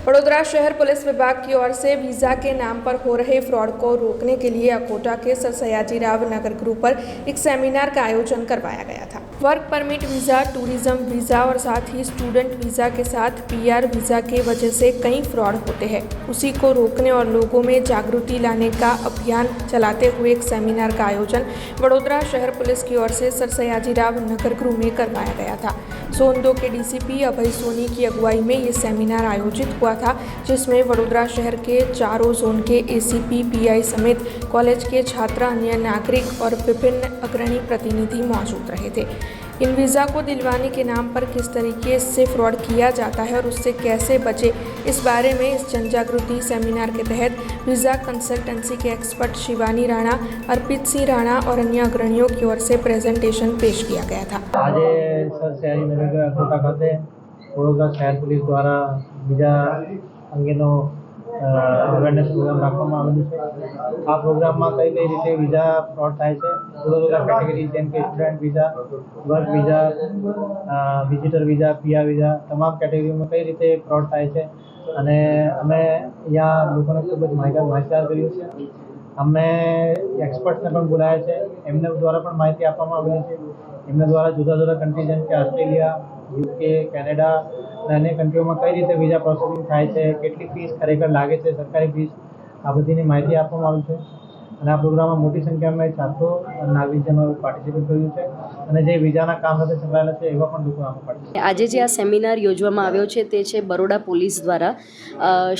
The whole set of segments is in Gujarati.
वडोदरा शहर पुलिस विभाग की ओर से वीज़ा के नाम पर हो रहे फ्रॉड को रोकने के लिए अकोटा के सर सयाजीराव नगर गृह पर एक सेमिनार का आयोजन करवाया गया था। Work permit visa, tourism visa और साथ ही स्टूडेंट वीज़ा के साथ पीआर वीज़ा के वजह से कई फ्रॉड होते हैं। उसी को रोकने और लोगों में जागृति लाने का अभियान चलाते हुए एक सेमिनार का आयोजन वडोदरा शहर पुलिस की ओर से सर सयाजीराव नगर गृह में करवाया गया था। जोन 2 के डीसीपी अभय सोनी की अगुवाई में ये सेमिनार आयोजित हुआ था, जिसमें वडोदरा शहर के चारों जोन के एसीपी, पीआई समेत कॉलेज के छात्र, अन्य नागरिक और विभिन्न अग्रणी प्रतिनिधि मौजूद रहे थे। इन वीज़ा को दिलवाने के नाम पर किस तरीके से फ्रॉड किया जाता है और उससे कैसे बचे, इस बारे में इस जनजागृति सेमिनार के तहत वीज़ा कंसल्टेंसी के एक्सपर्ट शिवानी राणा, अर्पित सिंह राणा और अन्य अग्रणियों की ओर से प्रेजेंटेशन पेश किया गया था। आज सर सयाजीनगर अकोटा खाते वडोदरा शहर पुलिस द्वारा वीज़ा अंगेनो अवेरनेस प्रोग्राम રાખવામાં આવેલું છે। આ પ્રોગ્રામમાં કઈ રીતે વીઝા ફ્રોડ થાય છે, જુદા જુદા કેટેગરી જેમ કે student visa, work visa, visitor visa, PR visa, તમામ કેટેગરીમાં કઈ રીતે ફ્રોડ થાય છે અને અમે અહીંયા લોકોને ખૂબ જ માહિતગાર કર્યું છે। અમે એક્સપર્ટ્સને પણ બોલાવ્યા છે, એમને દ્વારા પણ માહિતી આપવામાં આવેલી છે। એમના દ્વારા જુદા જુદા કન્ટ્રી જેમ કે ઓસ્ટ્રેલિયા, યુકે, કેનેડા અને અન્ય કન્ટ્રીઓમાં કઈ રીતે વીઝા પ્રોસેસિંગ થાય છે, કેટલી ફીસ ખરેખર લાગે છે, સરકારી ફીસ, આ બધાની માહિતી આપવામાં આવી છે। અને આ પ્રોગ્રામમાં મોટી સંખ્યામાં છાત્રો અને નાગરિકજનોએ પાર્ટિસિપેટ કર્યું છે અને જે વીઝાના કામ સાથે સંકળાયેલા છે એવા પણ લોકો આમાં પાર્ટિસિપેટ। આજે જે આ સેમિનાર યોજવામાં આવ્યો છે તે છે બરોડા પોલીસ દ્વારા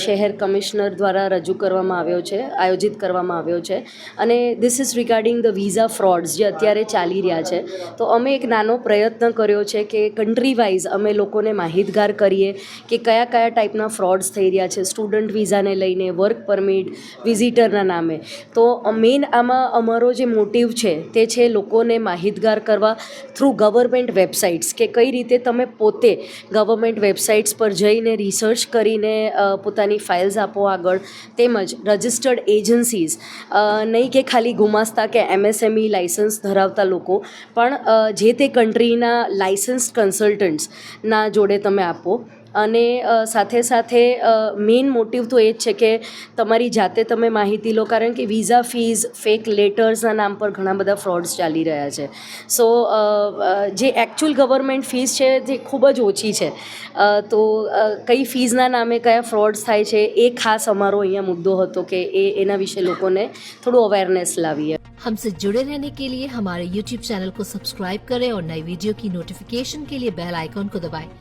શહેર કમિશનર દ્વારા રજૂ કરવામાં આવ્યો છે, આયોજિત કરવામાં આવ્યો છે અને this is regarding the visa frauds જે અત્યારે ચાલી રહ્યા છે। તો અમે એક નાનો પ્રયત્ન કર્યો છે કે કન્ટ્રી વાઇઝ અમે લોકોને માહિતગાર કરીએ કે કયા કયા ટાઈપના ફ્રોડ્સ થઈ રહ્યા છે, સ્ટુડન્ટ વિઝાને લઈને, વર્ક પરમિટ, વિઝિટરના નામે। તો મેઇન આમાં અમારો જે મોટિવ છે તે છે લોકોને માહિતગાર કરવા થ્રુ ગવર્મેન્ટ વેબસાઇટ્સ કે કઈ રીતે તમે પોતે ગવર્મેન્ટ વેબસાઇટ્સ પર જઈને રિસર્ચ કરીને પોતાની ફાઇલ્સ આપો આગળ, તેમજ રજિસ્ટર્ડ એજન્સીઝ નહીં કે ખાલી ગુમાસ્તા કે એમએસએમઈ લાઇસન્સ ધરાવતા લોકો પણ જે તે કન્ટ્રીના લાઇસન્સ કન્સલ્ટન્ટ્સના જોડે તમે આપો। અને સાથે સાથે મેઇન મોટિવ તો એ જ છે કે તમારી જાતે તમે માહિતી લો, કારણ કે વિઝા ફીઝ, ફેક લેટર્સના નામ પર ઘણા બધા ફ્રોડ્સ ચાલી રહ્યા છે। સો જે એકચ્યુઅલ ગવર્મેન્ટ ફીઝ છે તે ખૂબ જ ઓછી છે, તો કઈ ફીઝના નામે કયા ફ્રોડ્સ થાય છે એ ખાસ અમારો અહીંયા મુદ્દો હતો કે એના વિશે લોકોને થોડું અવેરનેસ લાવીએ। हमसे जुड़े रहने के लिए हमारे YouTube चैनल को सब्सक्राइब करें और नई वीडियो की नोटिफिकेशन के लिए बेल आइकॉन को दबाएं।